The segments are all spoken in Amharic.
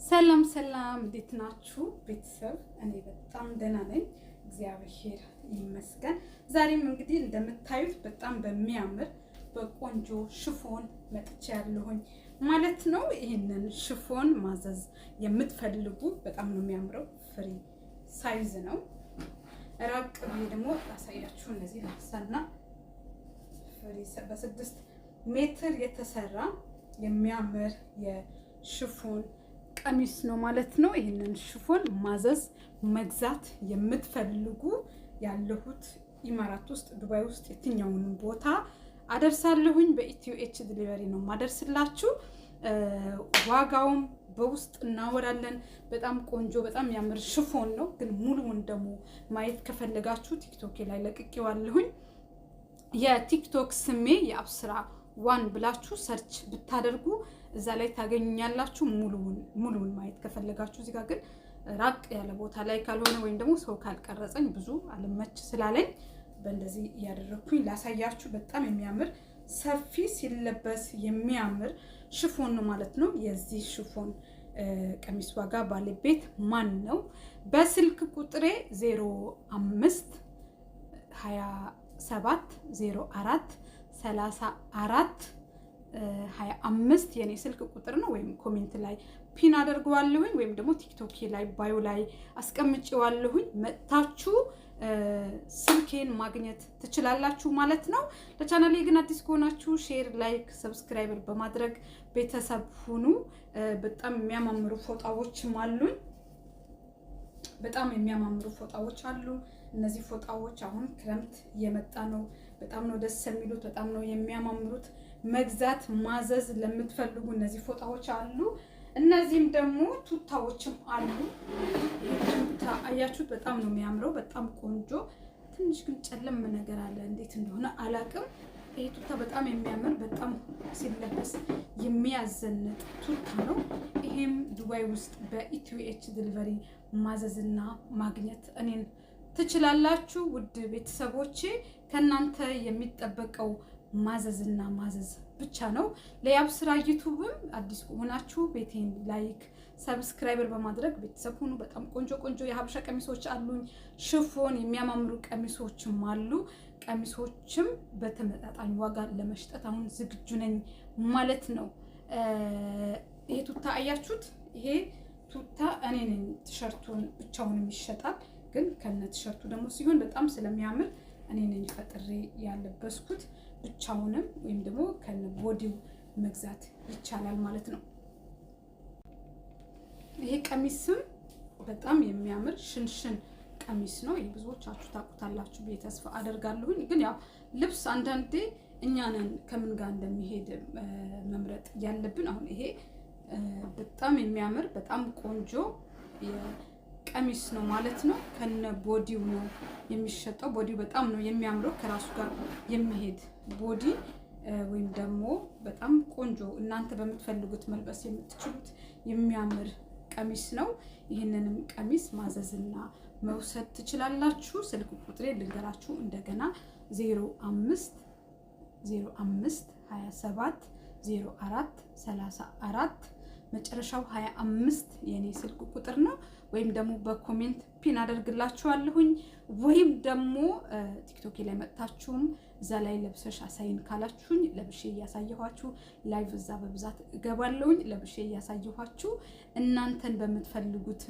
ሰላም ሰላም፣ እንዴት ናችሁ ቤተሰብ? እኔ በጣም ደህና ነኝ፣ እግዚአብሔር ይመስገን። ዛሬም እንግዲህ እንደምታዩት በጣም በሚያምር በቆንጆ ሽፎን መጥቻለሁኝ ማለት ነው። ይሄንን ሽፎን ማዘዝ የምትፈልጉ በጣም ነው የሚያምረው፣ ፍሪ ሳይዝ ነው። ራቅ ብዬ ደግሞ ላሳያችሁ። እነዚህ ለምሳና ፍሪ በ6 ሜትር የተሰራ የሚያምር የሽፎን ቀሚስ ነው ማለት ነው። ይሄንን ሽፎን ማዘዝ መግዛት የምትፈልጉ ያለሁት ኢማራት ውስጥ ዱባይ ውስጥ የትኛውን ቦታ አደርሳለሁኝ። በኢትዮ ኤች ዲሊቨሪ ነው ማደርስላችሁ። ዋጋውም በውስጥ እናወራለን። በጣም ቆንጆ በጣም ያምር ሽፎን ነው። ግን ሙሉውን ደግሞ ማየት ከፈለጋችሁ ቲክቶክ ላይ ለቅቄዋለሁኝ። የቲክቶክ ስሜ የአብስራ ዋን ብላችሁ ሰርች ብታደርጉ እዛ ላይ ታገኛላችሁ። ሙሉውን ማየት ከፈለጋችሁ። እዚህ ጋር ግን ራቅ ያለ ቦታ ላይ ካልሆነ ወይም ደግሞ ሰው ካልቀረጸኝ ብዙ አልመች ስላለኝ በእንደዚህ እያደረኩኝ ላሳያችሁ። በጣም የሚያምር ሰፊ ሲለበስ የሚያምር ሽፎን ነው ማለት ነው። የዚህ ሽፎን ቀሚስ ዋጋ ባለቤት ማን ነው? በስልክ ቁጥሬ 05 27 04 34 25 የኔ ስልክ ቁጥር ነው። ወይም ኮሜንት ላይ ፒን አደርገዋለሁኝ ወይም ደግሞ ቲክቶክ ላይ ባዮ ላይ አስቀምጬዋለሁኝ። መጥታችሁ ስልኬን ማግኘት ትችላላችሁ ማለት ነው። ለቻናሌ ግን አዲስ ከሆናችሁ ሼር፣ ላይክ፣ ሰብስክራይብ በማድረግ ቤተሰብ ሁኑ። በጣም የሚያማምሩ ፎጣዎችም አሉኝ። በጣም የሚያማምሩ ፎጣዎች አሉ። እነዚህ ፎጣዎች አሁን ክረምት እየመጣ ነው። በጣም ነው ደስ የሚሉት፣ በጣም ነው የሚያማምሩት። መግዛት ማዘዝ ለምትፈልጉ እነዚህ ፎጣዎች አሉ። እነዚህም ደግሞ ቱታዎችም አሉ። ቱታ አያችሁት? በጣም ነው የሚያምረው፣ በጣም ቆንጆ። ትንሽ ግን ጨለም ነገር አለ፣ እንዴት እንደሆነ አላቅም። ይሄ ቱታ በጣም የሚያምር በጣም ሲለበስ የሚያዘንጥ ቱታ ነው። ይሄም ዱባይ ውስጥ በኢትዮ ኤች ዲሊቨሪ ማዘዝና ማግኘት እኔን ትችላላችሁ። ውድ ቤተሰቦቼ ከናንተ የሚጠበቀው ማዘዝና ማዘዝ ብቻ ነው። ለያብስራ ዩቲዩብም አዲስ ከሆናችሁ ቤቴን ላይክ፣ ሰብስክራይበር በማድረግ ቤተሰብ ሁኑ። በጣም ቆንጆ ቆንጆ የሀበሻ ቀሚሶች አሉኝ። ሽፎን የሚያማምሩ ቀሚሶችም አሉ። ቀሚሶችም በተመጣጣኝ ዋጋ ለመሽጠት አሁን ዝግጁ ነኝ ማለት ነው። ይሄ ቱታ አያችሁት? ይሄ ቱታ እኔ ነኝ ቲሸርቱን ብቻውን ይሸጣል። ግን ከነ ቲሸርቱ ደግሞ ሲሆን በጣም ስለሚያምር እኔ ነኝ ፈጥሬ ያለበስኩት። ብቻውንም ወይም ደግሞ ከነ ቦዲው መግዛት ይቻላል ማለት ነው። ይሄ ቀሚስም በጣም የሚያምር ሽንሽን ቀሚስ ነው። ይሄ ብዙዎቻችሁ ታውቁታላችሁ ብዬ ተስፋ አደርጋለሁኝ። ግን ያው ልብስ አንዳንዴ እኛ ነን ከምን ጋር እንደሚሄድ መምረጥ ያለብን። አሁን ይሄ በጣም የሚያምር በጣም ቆንጆ ቀሚስ ነው ማለት ነው። ከነ ቦዲው ነው የሚሸጠው። ቦዲው በጣም ነው የሚያምረው፣ ከራሱ ጋር የሚሄድ ቦዲ ወይም ደግሞ በጣም ቆንጆ እናንተ በምትፈልጉት መልበስ የምትችሉት የሚያምር ቀሚስ ነው። ይህንንም ቀሚስ ማዘዝና መውሰድ ትችላላችሁ። ስልክ ቁጥሬ ልንገራችሁ እንደገና 05 27 04 34 መጨረሻው 25 የኔ ስልክ ቁጥር ነው። ወይም ደግሞ በኮሜንት ፒን አደርግላችኋለሁኝ። ወይም ደግሞ ቲክቶክ ላይ መጣችሁም እዛ ላይ ለብሰሽ አሳይን ካላችሁኝ ለብሼ እያሳየኋችሁ ላይቭ እዛ በብዛት እገባለሁኝ። ለብሼ እያሳየኋችሁ እናንተን በምትፈልጉት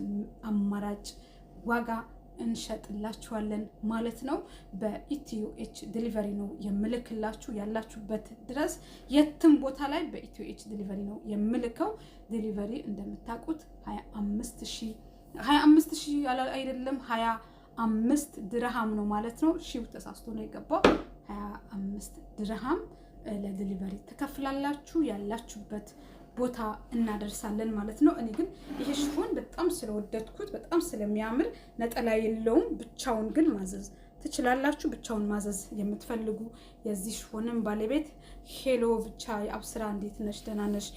አማራጭ ዋጋ እንሸጥላችኋለን ማለት ነው። በኢትዮ ኤች ዲሊቨሪ ነው የምልክላችሁ። ያላችሁበት ድረስ የትም ቦታ ላይ በኢትዮ ኤች ዲሊቨሪ ነው የምልከው። ዲሊቨሪ እንደምታውቁት 25,000 አይደለም 25 ድርሃም ነው ማለት ነው። ሺው ተሳስቶ ነው የገባው። 25 ድርሃም ለዲሊቨሪ ትከፍላላችሁ። ያላችሁበት ቦታ እናደርሳለን ማለት ነው። እኔ ግን ይሄ ሽፎን በጣም ስለወደድኩት በጣም ስለሚያምር ነጠላ የለውም። ብቻውን ግን ማዘዝ ትችላላችሁ። ብቻውን ማዘዝ የምትፈልጉ የዚህ ሽፎንም ባለቤት ሄሎ ብቻ የአብስራ እንዴት ነሽ፣ ደህና ነሽ፣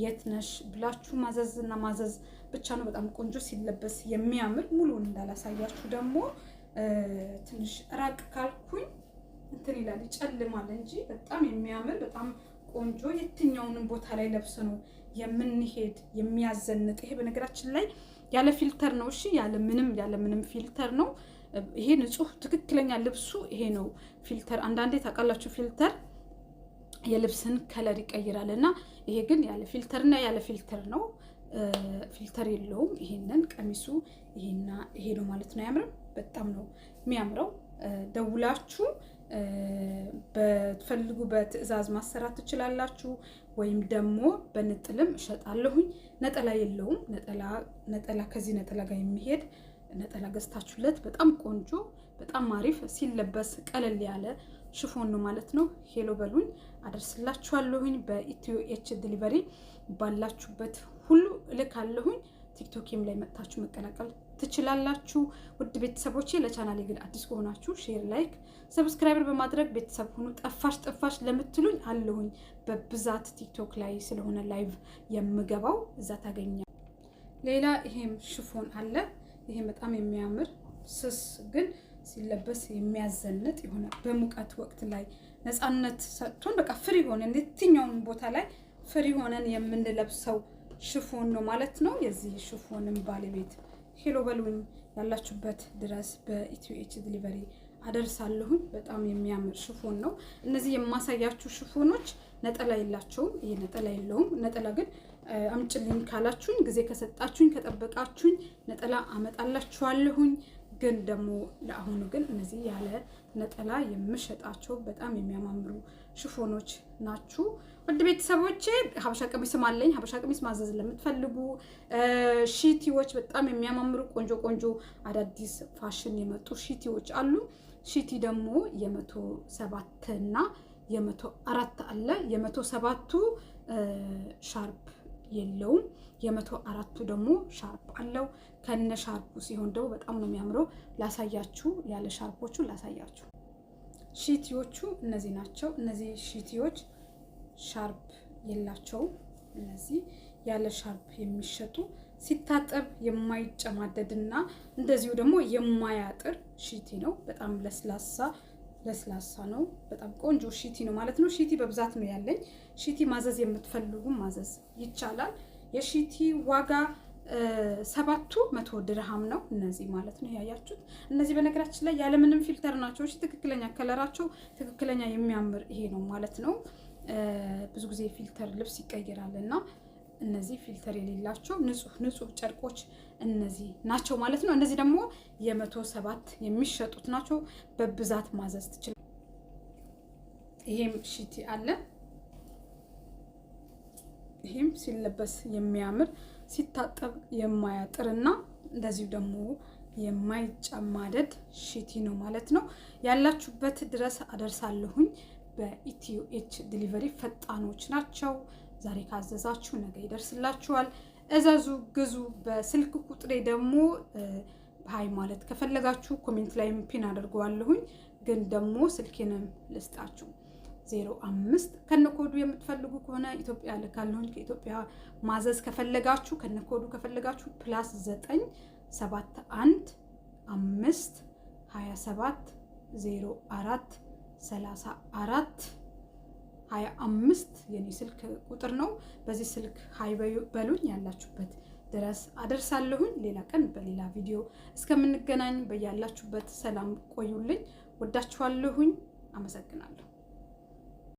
የት ነሽ ብላችሁ ማዘዝና ማዘዝ ብቻ ነው። በጣም ቆንጆ ሲለበስ የሚያምር። ሙሉውን እንዳላሳያችሁ ደግሞ ትንሽ ራቅ ካልኩኝ እንትን ይላል ይጨልማል እንጂ በጣም የሚያምር በጣም ቆንጆ የትኛውንም ቦታ ላይ ለብሰ ነው የምንሄድ የሚያዘንጥ። ይሄ በነገራችን ላይ ያለ ፊልተር ነው። እሺ ያለ ምንም ፊልተር ነው። ይሄ ንጹህ ትክክለኛ ልብሱ ይሄ ነው። ፊልተር አንዳንዴ ታውቃላችሁ ፊልተር የልብስን ከለር ይቀይራል እና ይሄ ግን ያለ ፊልተርና ያለ ፊልተር ነው። ፊልተር የለውም። ይሄንን ቀሚሱ ይሄና ይሄ ነው ማለት ነው። ያምራል። በጣም ነው የሚያምረው። ደውላችሁ በትፈልጉ በትዕዛዝ ማሰራት ትችላላችሁ። ወይም ደግሞ በንጥልም እሸጣለሁኝ። ነጠላ የለውም። ነጠላ ከዚህ ነጠላ ጋር የሚሄድ ነጠላ ገዝታችሁለት በጣም ቆንጆ በጣም አሪፍ ሲለበስ ቀለል ያለ ሽፎን ነው ማለት ነው። ሄሎ በሉኝ አደርስላችኋለሁኝ። በኢትዮ ኤች ዲሊቨሪ ባላችሁበት ሁሉ እልካለሁኝ። ቲክቶክም ላይ መጥታችሁ መቀላቀል ትችላላችሁ። ውድ ቤተሰቦቼ ለቻናሌ ግን አዲስ ከሆናችሁ ሼር፣ ላይክ፣ ሰብስክራይበር በማድረግ ቤተሰብ ሁኑ። ጠፋሽ ለምትሉኝ አለሁኝ በብዛት ቲክቶክ ላይ ስለሆነ ላይቭ የምገባው እዛ ታገኛል። ሌላ ይሄም ሽፎን አለ። ይሄም በጣም የሚያምር ስስ ግን ሲለበስ የሚያዘንጥ የሆነ በሙቀት ወቅት ላይ ነፃነት ሰጥቶን በቃ ፍሪ ሆነን የትኛውን ቦታ ላይ ፍሪ ሆነን የምንለብሰው ሽፎን ነው ማለት ነው። የዚህ ሽፎንም ባለቤት ሄሎ በሉኝ ያላችሁበት ድረስ በኢትዮ ኤች ዲሊቨሪ አደርሳለሁኝ። በጣም የሚያምር ሽፎን ነው። እነዚህ የማሳያችሁ ሽፎኖች ነጠላ የላቸውም። ይሄ ነጠላ የለውም። ነጠላ ግን አምጭልኝ ካላችሁኝ ጊዜ ከሰጣችሁኝ ከጠበቃችሁኝ ነጠላ አመጣላችኋለሁኝ። ግን ደግሞ ለአሁኑ ግን እነዚህ ያለ ነጠላ የምሸጣቸው በጣም የሚያማምሩ ሽፎኖች ናችሁ። ውድ ቤተሰቦቼ ሀበሻ ቀሚስም አለኝ። ሀበሻ ቀሚስ ማዘዝ ለምትፈልጉ ሺቲዎች በጣም የሚያማምሩ ቆንጆ አዳዲስ ፋሽን የመጡ ሺቲዎች አሉ። ሺቲ ደግሞ የ107 እና የ104 አለ። የ107ቱ ሻርፕ የለውም። የ104ቱ ደግሞ ሻርፕ አለው። ከነ ሻርፑ ሲሆን ደግሞ በጣም ነው የሚያምረው። ላሳያችሁ፣ ያለ ሻርፖቹ ላሳያችሁ። ሺቲዎቹ እነዚህ ናቸው። እነዚህ ሺቲዎች ሻርፕ የላቸውም። እነዚህ ያለ ሻርፕ የሚሸጡ ሲታጠብ የማይጨማደድና እንደዚሁ ደግሞ የማያጥር ሺቲ ነው። በጣም ለስላሳ ነው። በጣም ቆንጆ ሺቲ ነው ማለት ነው። ሺቲ በብዛት ነው ያለኝ። ሺቲ ማዘዝ የምትፈልጉ ማዘዝ ይቻላል። የሺቲ ዋጋ 700 ድርሃም ነው። እነዚህ ማለት ነው ያያችሁት። እነዚህ በነገራችን ላይ ያለምንም ፊልተር ናቸው። እሺ ትክክለኛ ከለራቸው ትክክለኛ የሚያምር ይሄ ነው ማለት ነው። ብዙ ጊዜ ፊልተር ልብስ ይቀይራል እና እነዚህ ፊልተር የሌላቸው ንጹህ ጨርቆች እነዚህ ናቸው ማለት ነው። እነዚህ ደግሞ የ107 የሚሸጡት ናቸው። በብዛት ማዘዝ ትችላላችሁ። ይሄም ሺቲ አለ። ይሄም ሲለበስ የሚያምር ሲታጠብ የማያጥርና እንደዚሁ ደግሞ የማይጨማደድ ሺቲ ነው ማለት ነው። ያላችሁበት ድረስ አደርሳለሁኝ። በኢትዮ ኤች ዲሊቨሪ ፈጣኖች ናቸው። ዛሬ ካዘዛችሁ ነገ ይደርስላችኋል። እዘዙ፣ ግዙ። በስልክ ቁጥሬ ደግሞ ሃይ ማለት ከፈለጋችሁ ኮሜንት ላይ ፒን አድርገዋለሁኝ። ግን ደግሞ ስልኬንም ልስጣችሁ 05 ከነኮዱ የምትፈልጉ ከሆነ ኢትዮጵያ ልካለሁኝ። ከኢትዮጵያ ማዘዝ ከፈለጋችሁ ከነኮዱ ከፈለጋችሁ +9 71 5 27 04 34 25 የኔ ስልክ ቁጥር ነው። በዚህ ስልክ ሃይ በሉኝ። ያላችሁበት ድረስ አደርሳለሁኝ። ሌላ ቀን በሌላ ቪዲዮ እስከምንገናኝ በያላችሁበት ሰላም ቆዩልኝ። ወዳችኋለሁኝ። አመሰግናለሁ።